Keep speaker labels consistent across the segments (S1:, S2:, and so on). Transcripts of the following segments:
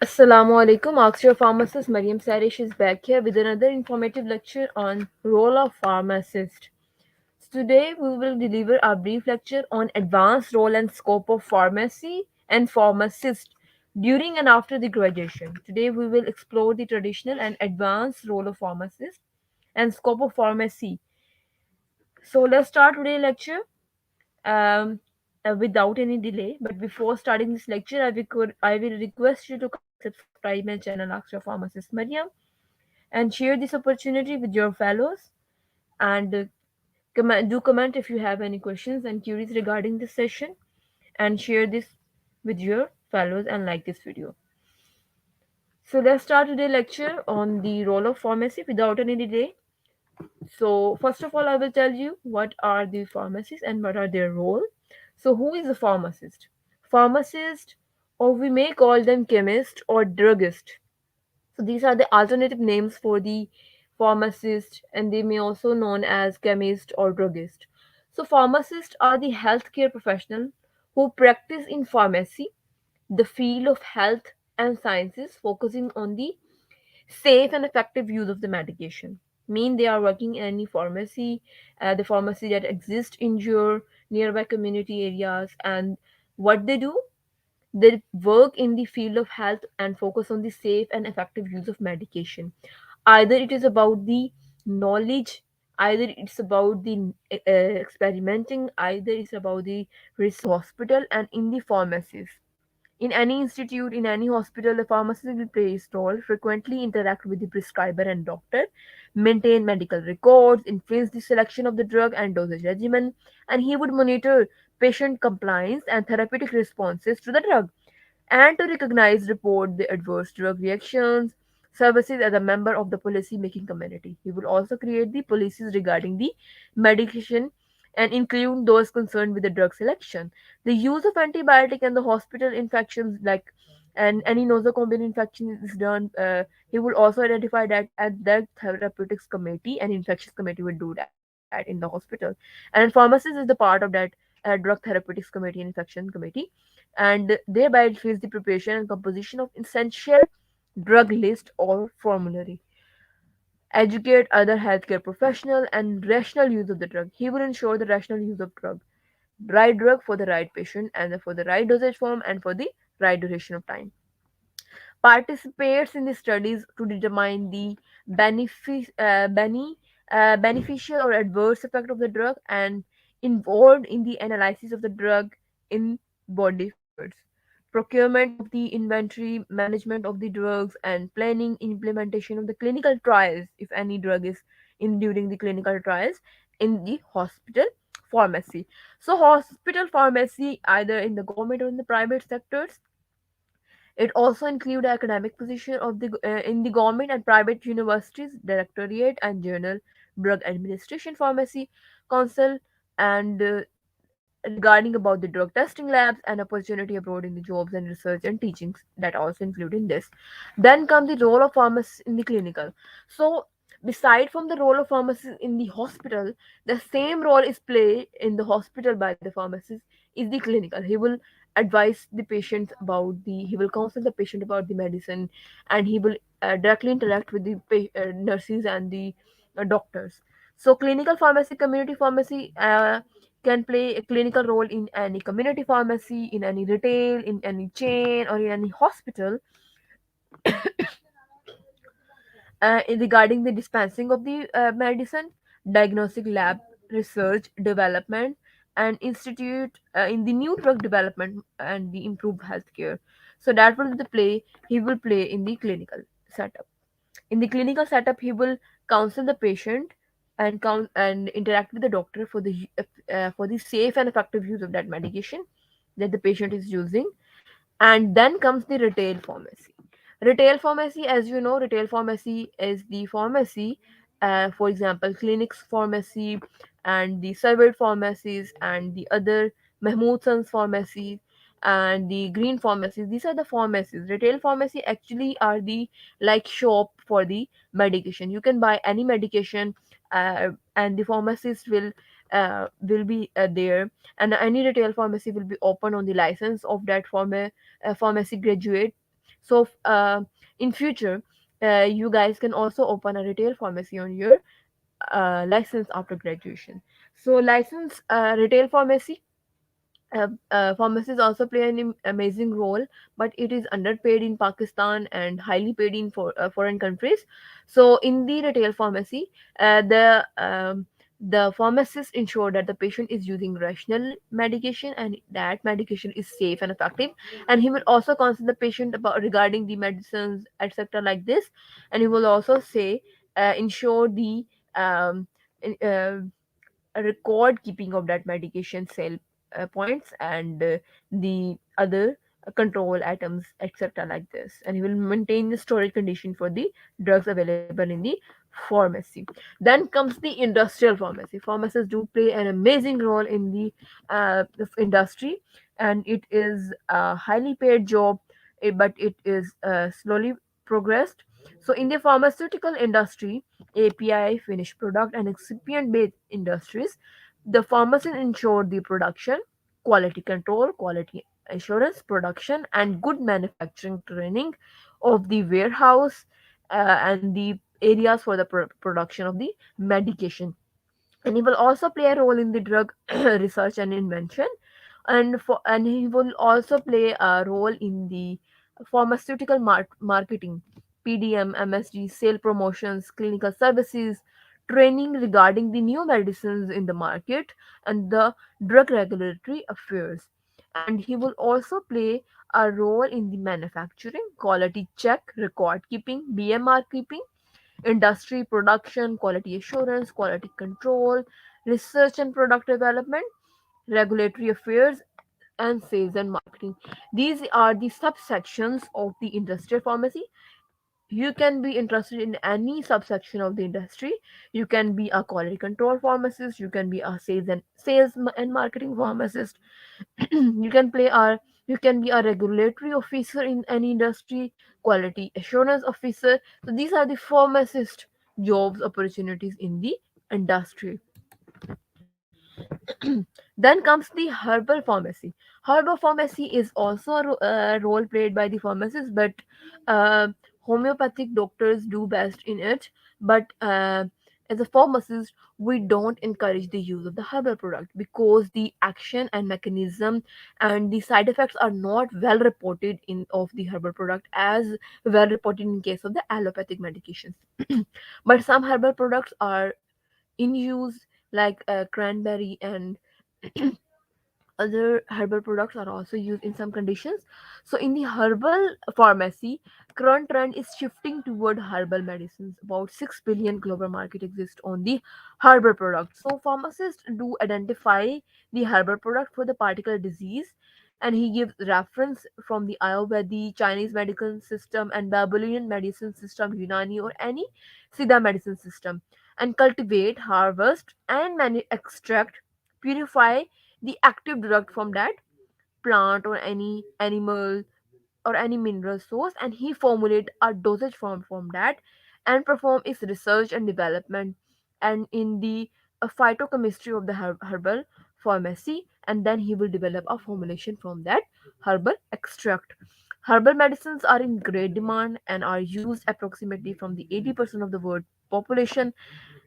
S1: Assalamu alaikum. Ask your pharmacist Mariam Sarish is back here with another informative lecture on role of pharmacist. Today we will deliver a brief lecture on advanced role and scope of pharmacy and pharmacist during and after the graduation. Today we will explore the traditional and advanced role of pharmacist and scope of pharmacy. So let's start today's lecture um, without any delay. But before starting this lecture, I will request you to kindly subscribe my channel, Ask Your Pharmacist Mariam, and share this opportunity with your fellows. And do comment if you have any questions and queries regarding this session, and share this with your fellows and like this video. So let's start today's lecture on the role of pharmacy without any delay. So first of all, I will tell you what are the pharmacies and what are their role. So who is a pharmacist? Pharmacist, or we may call them chemist or druggist. So these are the alternative names for the pharmacist, and they may also known as chemist or druggist. So pharmacists are the healthcare professional who practice in pharmacy, the field of health and sciences, focusing on the safe and effective use of the medication. Mean they are working in any pharmacy, the pharmacy that exists in your nearby community areas, and what they do, they work in the field of health and focus on the safe and effective use of medication. Either it is about the knowledge, either it's about the experimenting, either it's about the hospital and in the pharmacies. In any institute, in any hospital, the pharmacist will play his role, frequently interact with the prescriber and doctor, maintain medical records, influence the selection of the drug and dosage regimen, and he would monitor patient compliance and therapeutic responses to the drug, and to recognize, report the adverse drug reactions, services as a member of the policy making community. He will also create the policies regarding the medication and include those concerned with the drug selection. The use of antibiotic and the hospital infections, like and any nosocomial infection is done. He will also identify that at that therapeutics committee and infectious committee will do that in the hospital. And pharmacist is the part of that drug therapeutics committee and infection committee, and thereby it feeds the preparation and composition of essential drug list or formulary, educate other healthcare professional and rational use of the drug. He will ensure the rational use of right drug for the right patient and for the right dosage form and for the right duration of time. Participates in the studies to determine the beneficial or adverse effect of the drug, and involved in the analysis of the drug in body fluids, procurement of the inventory, management of the drugs, and planning implementation of the clinical trials if any drug is in during the clinical trials in the hospital pharmacy. So hospital pharmacy either in the government or in the private sectors. It also include academic position of the in the government and private universities, directorate and journal, drug administration, pharmacy council, and regarding about the drug testing labs and opportunity abroad in the jobs and research and teachings that also include in this. Then come the role of pharmacist in the clinical. So beside from the role of pharmacist in the hospital, the same role is played in the hospital by the pharmacist is the clinical. He will advise the patient about the, he will counsel the patient about the medicine, and he will directly interact with the nurses and the doctors. So clinical pharmacy, community pharmacy, can play a clinical role in any community pharmacy, in any retail, in any chain, or in any hospital, regarding the dispensing of the medicine, diagnostic lab, research, development, and institute in the new drug development and the improved healthcare. So that will be the play he will play in the clinical setup. In the clinical setup, he will counsel the patient and and interact with the doctor for the safe and effective use of that medication that the patient is using. And then comes the retail pharmacy. Retail pharmacy, as you know, retail pharmacy is the pharmacy, for example, clinics pharmacy and the surveyed pharmacies and the other Mahmood Sons pharmacies and the green pharmacies. These are the pharmacies. Retail pharmacy actually are the like shop for the medication. You can buy any medication, and the pharmacist will be there, and any retail pharmacy will be open on the license of that pharmacy graduate, So in future, you guys can also open a retail pharmacy on your license after graduation. So license retail pharmacy, pharmacists also play an amazing role, but it is underpaid in Pakistan and highly paid in foreign countries. So, in the retail pharmacy, the pharmacist ensure that the patient is using rational medication and that medication is safe and effective. And he will also consult the patient about regarding the medicines, etc., like this. And he will also say, ensure the um, in- a record keeping of that medication sale points and the other control items, etc., like this. And he will maintain the storage condition for the drugs available in the pharmacy. Then comes the industrial pharmacy. Pharmacists do play an amazing role in the industry, and it is a highly paid job, but it is slowly progressed. So in the pharmaceutical industry, API, finished product, and excipient based industries, the pharmacists ensure the production, quality control, quality assurance, production, and good manufacturing training of the warehouse and the areas for the production of the medication. And he will also play a role in the drug research and invention, and he will also play a role in the pharmaceutical marketing, PDM, MSG, sale promotions, clinical services, training regarding the new medicines in the market, and the drug regulatory affairs. And he will also play a role in the manufacturing, quality check, record keeping, BMR keeping, industry production, quality assurance, quality control, research and product development, regulatory affairs, and sales and marketing. These are the subsections of the industrial pharmacy. You can be interested in any subsection of the industry. You can be a quality control pharmacist, you can be a sales and marketing pharmacist. You can be a regulatory officer in any industry, quality assurance officer. So these are the pharmacist jobs opportunities in the industry. Then comes the herbal pharmacy. Herbal pharmacy is also a role played by the pharmacist, but uh, homeopathic doctors do best in it. But as a pharmacist, we don't encourage the use of the herbal product because the action and mechanism and the side effects are not well reported in of the herbal product as well reported in case of the allopathic medications. But some herbal products are in use, like cranberry and other herbal products are also used in some conditions. So in the herbal pharmacy, current trend is shifting toward herbal medicines. About 6 billion global market exists on the herbal product. So pharmacists do identify the herbal product for the particular disease, and he gives reference from the Ayurvedic, Chinese medical system, and Babylonian medicine system, Unani, or any Siddha medicine system, and cultivate, harvest, and extract, purify the active drug from that plant or any animal or any mineral source, and he formulate a dosage form from that and perform its research and development and in the phytochemistry of the herbal pharmacy, and then he will develop a formulation from that herbal extract. Herbal medicines are in great demand and are used approximately from the 80% of the world population.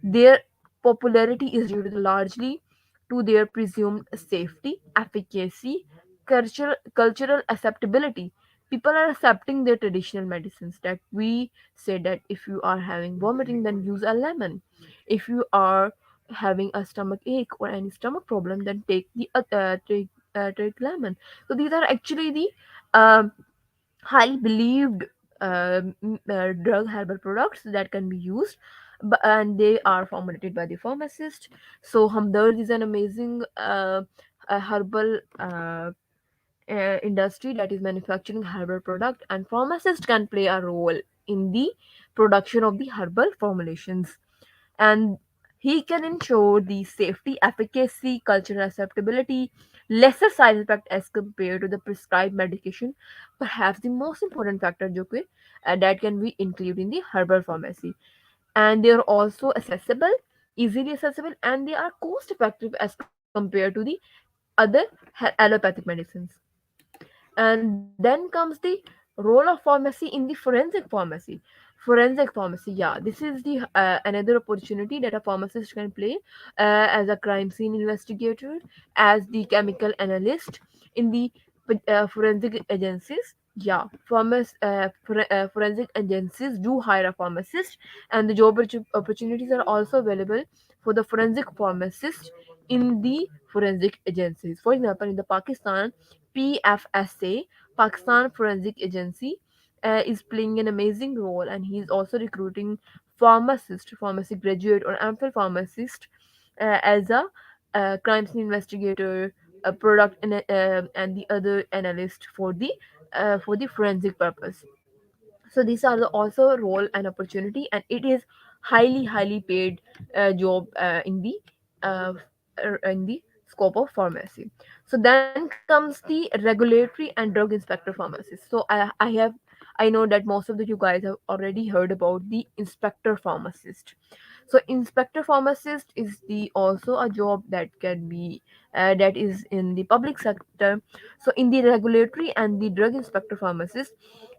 S1: Their popularity is due to largely to their presumed safety, efficacy, cultural acceptability. People are accepting their traditional medicines, that we say that if you are having vomiting, then use a lemon. If you are having a stomach ache or any stomach problem, then take lemon. So these are actually the um highly believed drug herbal products that can be used, and they are formulated by the pharmacist. So Hamdard is an amazing herbal industry that is manufacturing herbal product, and pharmacist can play a role in the production of the herbal formulations, and he can ensure the safety, efficacy, cultural acceptability, lesser side effect as compared to the prescribed medication. Perhaps the most important factor that can be included in the herbal pharmacy. And they are also accessible, easily accessible, and they are cost effective as compared to the other allopathic medicines. And then comes the Role of pharmacy in the forensic pharmacy. Forensic pharmacy, yeah, this is the another opportunity that a pharmacist can play as a crime scene investigator, as the chemical analyst in the forensic agencies. Yeah, forensic agencies do hire a pharmacist, and the job opportunities are also available for the forensic pharmacist in the forensic agencies. For example, in the Pakistan, PFSA, Pakistan Forensic Agency, is playing an amazing role, and he's also recruiting pharmacist, pharmacy graduate, or MPhil pharmacist as a crime scene investigator, a product and the other analyst for the forensic purpose. So these are the also role and opportunity, and it is highly paid job in the scope of pharmacy. So then comes the regulatory and drug inspector pharmacist. So I know that most of the you guys have already heard about the inspector pharmacist. So inspector pharmacist is the also a job that can be that is in the public sector. So in the regulatory and the drug inspector pharmacist,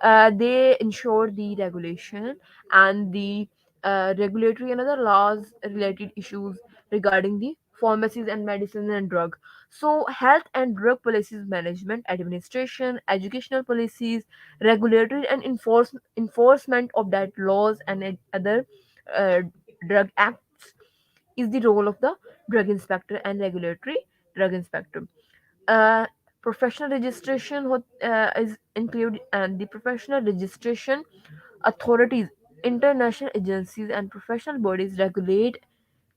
S1: they ensure the regulation and the regulatory and other laws related issues regarding the pharmacies and medicine and drug. So health and drug policies management, administration, educational policies, regulatory and enforcement of that laws and other uh, drug acts is the role of the drug inspector and regulatory drug inspector. uh, Professional registration is included, and the professional registration authorities, international agencies and professional bodies regulate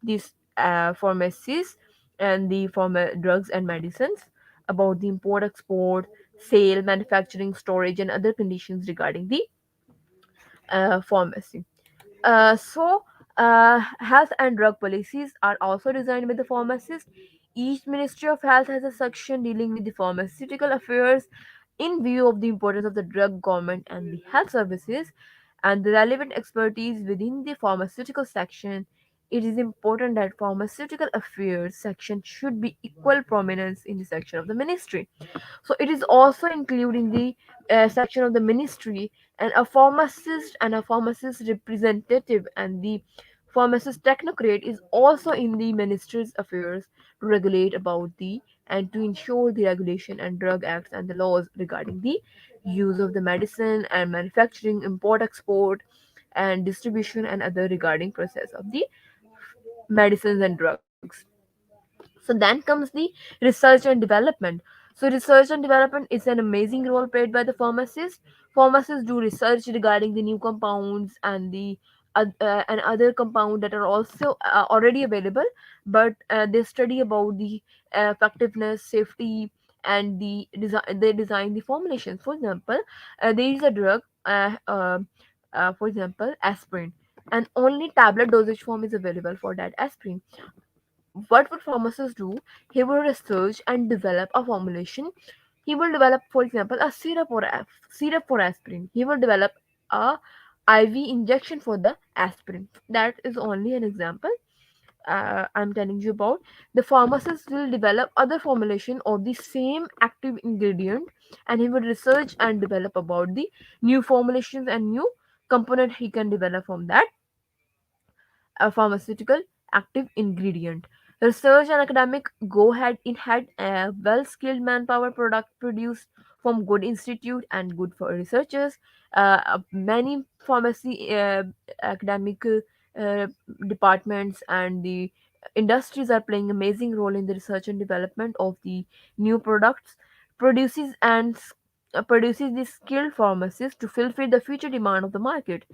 S1: these pharmacies and the drugs and medicines about the import, export, sale, manufacturing, storage and other conditions regarding the pharmacy. Health and drug policies are also designed by the pharmacist. Each Ministry of Health has a section dealing with the pharmaceutical affairs in view of the importance of the drug, government, and the health services and the relevant expertise within the pharmaceutical section. It is important that pharmaceutical affairs section should be equal prominence in the section of the ministry. So it is also including the section of the ministry, and a pharmacist and a pharmacist representative and the pharmacist technocrat is also in the minister's affairs to regulate about the and to ensure the regulation and drug acts and the laws regarding the use of the medicine and manufacturing, import, export and distribution and other regarding process of the medicines and drugs. So then comes the research and development. So research and development is an amazing role played by the pharmacist. Pharmacists do research regarding the new compounds and the and other compound that are also already available, but they study about the effectiveness, safety, and they design the formulations. For example, there is a drug, for example, aspirin, and only tablet dosage form is available for that aspirin. What would pharmacist do? He will research and develop a formulation. He will develop, for example, a syrup for aspirin. He will develop a IV injection for the aspirin. That is only an example I'm telling you about. The pharmacist will develop other formulation of the same active ingredient, and he will research and develop about the new formulations and new component he can develop from that a pharmaceutical active ingredient. Research and academic go head in hand. A well skilled manpower product produced from good institute and good for researchers. Many pharmacy academic departments and the industries are playing amazing role in the research and development of the new products. Produces and produces the skilled pharmacists to fulfill the future demand of the market.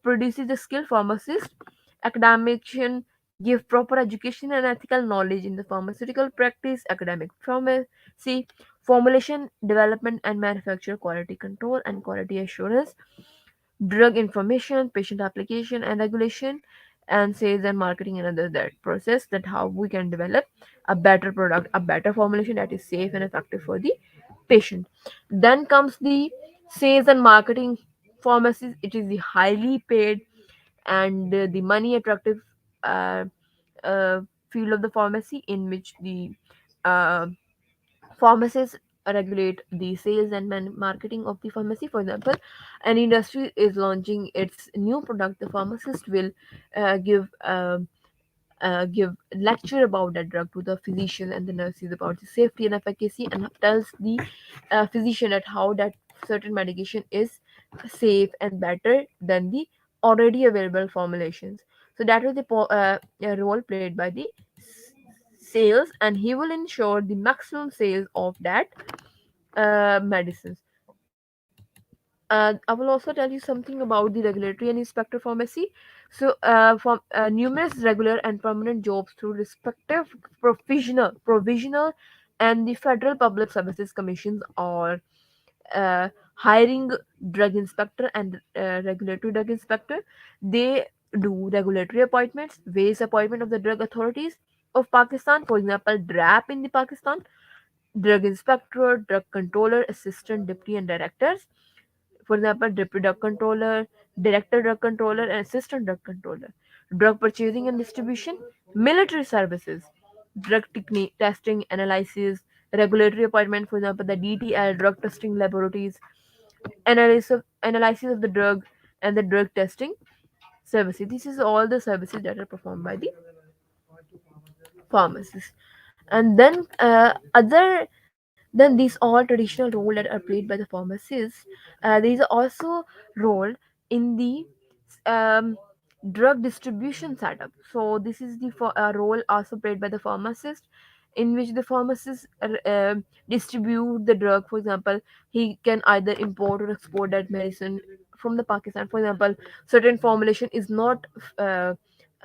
S1: Produces the skilled pharmacist. Academician give proper education and ethical knowledge in the pharmaceutical practice, academic pharmacy, formulation, development and manufacture, quality control and quality assurance, drug information, patient application and regulation, and sales and marketing and other that process that how we can develop a better product, a better formulation that is safe and effective for the patient. Then comes the sales and marketing pharmacies. It is the highly paid and the money attractive uh, uh, field of the pharmacy in which the uh, pharmacists regulate the sales and marketing of the pharmacy. For example, an industry is launching its new product, the pharmacist will give lecture about that drug to the physician and the nurses about the safety and efficacy, and tells the physician at how that certain medication is safe and better than the already available formulations. So that is the role played by the sales, and he will ensure the maximum sales of that medicines. I will also tell you something about the regulatory and inspector pharmacy. So, from numerous regular and permanent jobs through respective provisional, and the federal public services commissions are hiring drug inspector and regulatory drug inspector. They do regulatory appointments, various appointment of the drug authorities of Pakistan. For example, DRAP in the Pakistan, drug inspector, drug controller, assistant, deputy, and directors. For example, deputy drug controller, director drug controller, and assistant drug controller. Drug purchasing and distribution, military services, drug technique testing, analysis, regulatory appointment. For example, the DTL, drug testing laboratories, analysis of the drug, and the drug testing services. This is all the services that are performed by the pharmacist. And then other than these all traditional role that are played by the pharmacists, there is also role in the um, drug distribution setup. So this is the role also played by the pharmacist, in which the pharmacist distribute the drug. For example, he can either import or export that medicine from the Pakistan. For example, certain formulation is not uh,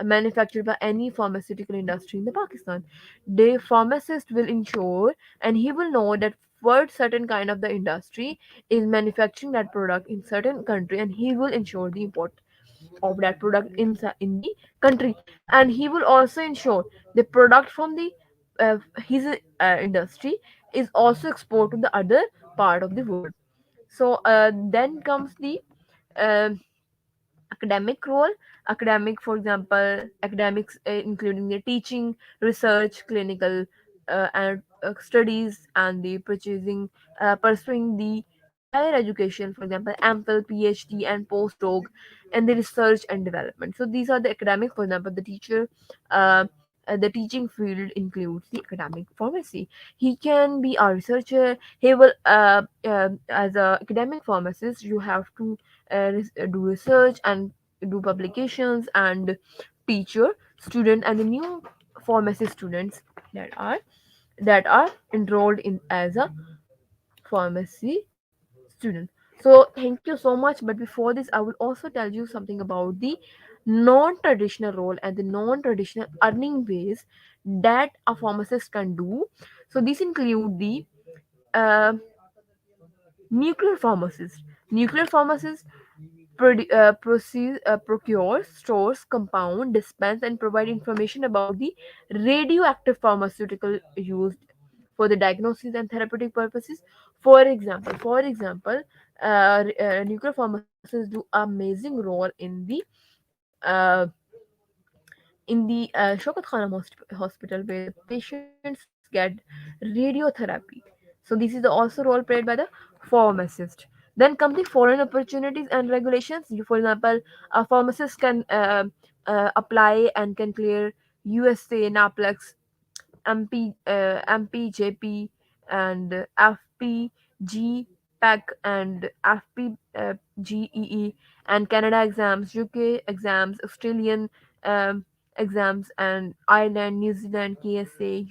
S1: manufactured by any pharmaceutical industry in the Pakistan. The pharmacist will ensure, and he will know that what certain kind of the industry is manufacturing that product in certain country, and he will ensure the import of that product in the country, and he will also ensure the product from the his industry is also exported to the other part of the world. So then comes the um academic role. Academic, for example, academics including the teaching, research, clinical and studies, and the pursuing the higher education. For example, amphil, PhD, and postdoc, and the research and development. So these are the academic. For example, uh, the teaching field includes the academic pharmacy. He can be a researcher. He will as a academic pharmacist, you have to do research and do publications and teach your student and the new pharmacy students that are enrolled in as a pharmacy student. So thank you so much. But before this, I will also tell you something about the non-traditional role and the non-traditional earning ways that a pharmacist can do. So these include the uh, nuclear pharmacist. Nuclear pharmacist procures, stores, compound, dispense, and provide information about the radioactive pharmaceutical used for the diagnosis and therapeutic purposes. For example, nuclear pharmacists do amazing role uh, in the Shokat Khanam hospital, where the patients get radiotherapy. So this is also role played by the pharmacist. Then come the foreign opportunities and regulations. For example, a pharmacist can apply and can clear USA, NAPLEX, MPJP, and FPG, PEC, and FPGEE, and Canada exams, UK exams, Australian um, exams, and Ireland, New Zealand, KSA,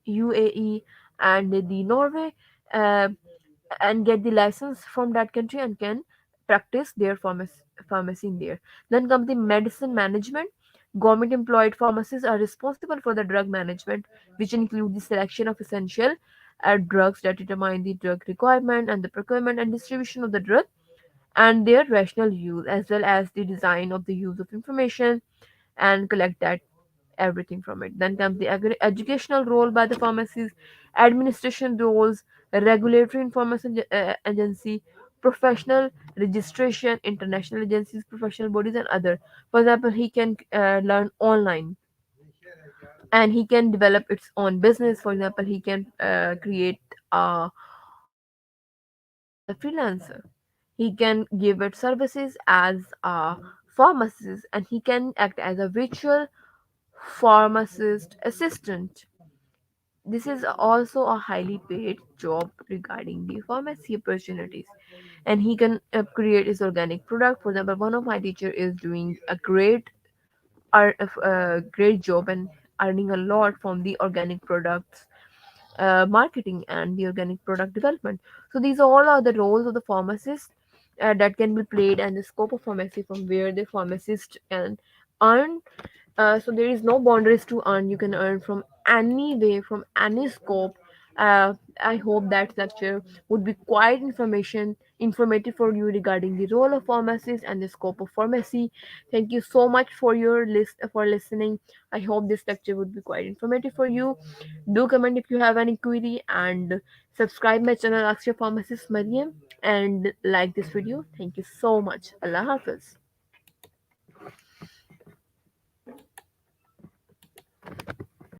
S1: UAE, and the Norway, uh, and get the license from that country and can practice their pharmacy in there. Then comes the medicine management. Government employed pharmacists are responsible for the drug management, which include the selection of essential drugs that determine the drug requirement and the procurement and distribution of the drug and their rational use, as well as the design of the use of information and collect that everything from it. Then comes the educational role by the pharmacies, administration roles, regulatory information agency, professional registration, international agencies, professional bodies, and other. For example, he can learn online and he can develop its own business. For example, he can create a freelancer. He can give it services as a pharmacist, and he can act as a virtual pharmacist assistant. This is also a highly paid job regarding the pharmacy opportunities. And he can create his organic product. For example, one of my teacher is doing a great job and earning a lot from the organic products marketing and the organic product development. So these all are the roles of the pharmacist that can be played and the scope of pharmacy from where the pharmacist can earn. So there is no boundaries to earn. You can earn from any way, from any scope. I hope that lecture would be quite informative for you regarding the role of pharmacist and the scope of pharmacy. Thank you so much for your list for listening. I hope this lecture would be quite informative for you. Do comment if you have any query and subscribe my channel Akshay Pharmacist Mariam and like this video. Thank you so much. Allah Hafiz.